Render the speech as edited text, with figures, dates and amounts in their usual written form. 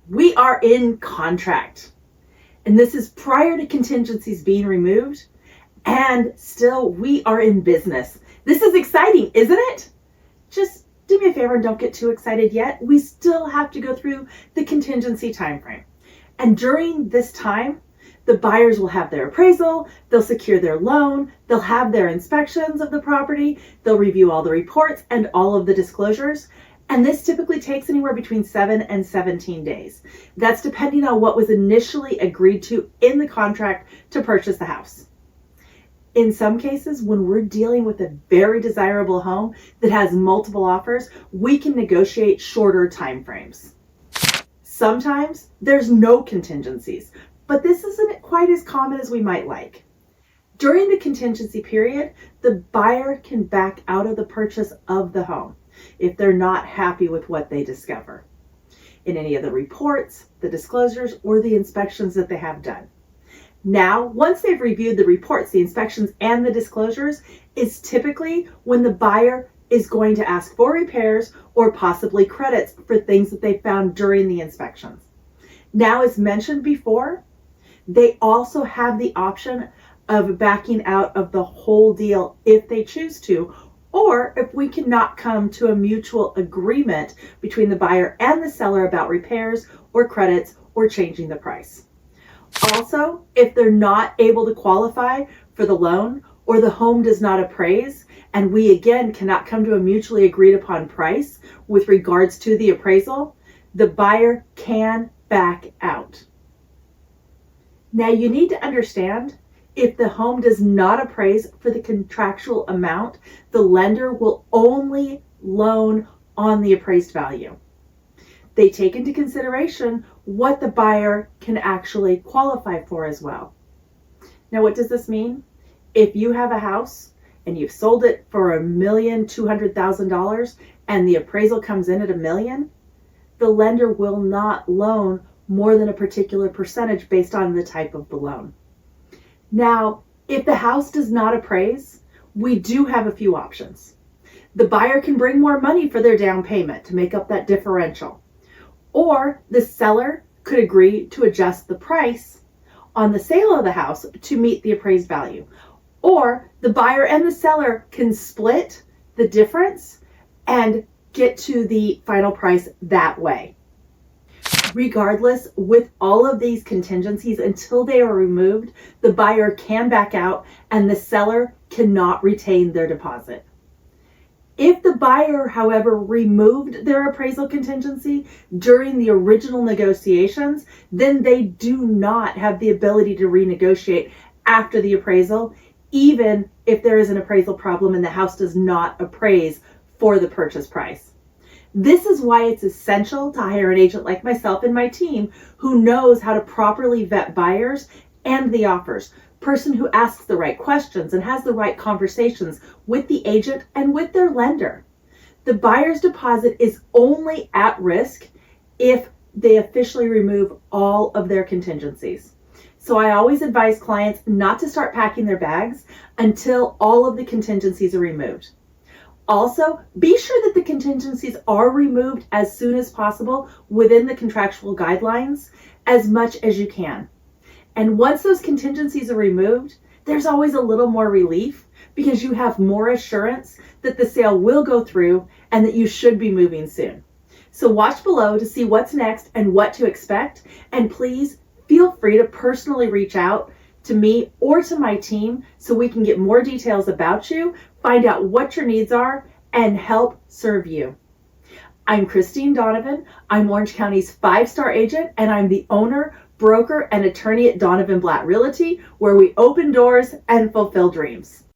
We are in contract. And this is prior to contingencies being removed. And still, we are in business. This is exciting, isn't it? Just do me a favor and don't get too excited yet. We still have to go through the contingency time frame. And during this time, the buyers will have their appraisal, they'll secure their loan, they'll have their inspections of the property, they'll review all the reports and all of the disclosures. And this typically takes anywhere between 7 and 17 days. That's depending on what was initially agreed to in the contract to purchase the house. In some cases, when we're dealing with a very desirable home that has multiple offers, we can negotiate shorter time frames. Sometimes there's no contingencies, but this isn't quite as common as we might like. During the contingency period, the buyer can back out of the purchase of the home if they're not happy with what they discover in any of the reports, the disclosures, or the inspections that they have done. Now, once they've reviewed the reports, the inspections, and the disclosures, is typically when the buyer is going to ask for repairs or possibly credits for things that they found during the inspections. Now, as mentioned before, they also have the option of backing out of the whole deal if they choose to, or if we cannot come to a mutual agreement between the buyer and the seller about repairs or credits or changing the price. Also, if they're not able to qualify for the loan or the home does not appraise, and we again cannot come to a mutually agreed upon price with regards to the appraisal, the buyer can back out. Now you need to understand, if the home does not appraise for the contractual amount, the lender will only loan on the appraised value. They take into consideration what the buyer can actually qualify for as well. Now, what does this mean? If you have a house and you've sold it for $1,200,000 and the appraisal comes in at $1 million, the lender will not loan more than a particular percentage based on the type of the loan. Now, if the house does not appraise, we do have a few options. The buyer can bring more money for their down payment to make up that differential. Or the seller could agree to adjust the price on the sale of the house to meet the appraised value. Or the buyer and the seller can split the difference and get to the final price that way. Regardless, with all of these contingencies, until they are removed, the buyer can back out and the seller cannot retain their deposit. If the buyer, however, removed their appraisal contingency during the original negotiations, then they do not have the ability to renegotiate after the appraisal, even if there is an appraisal problem and the house does not appraise for the purchase price. This is why it's essential to hire an agent like myself and my team who knows how to properly vet buyers and the offers. Person who asks the right questions and has the right conversations with the agent and with their lender. The buyer's deposit is only at risk if they officially remove all of their contingencies. So I always advise clients not to start packing their bags until all of the contingencies are removed. Also, be sure that the contingencies are removed as soon as possible within the contractual guidelines as much as you can. And once those contingencies are removed, there's always a little more relief because you have more assurance that the sale will go through and that you should be moving soon. So watch below to see what's next and what to expect. And please feel free to personally reach out to me or to my team so we can get more details about you, find out what your needs are, and help serve you. I'm Christine Donovan. I'm Orange County's 5-star agent, and I'm the owner, broker, and attorney at Donovan Blatt Realty, where we open doors and fulfill dreams.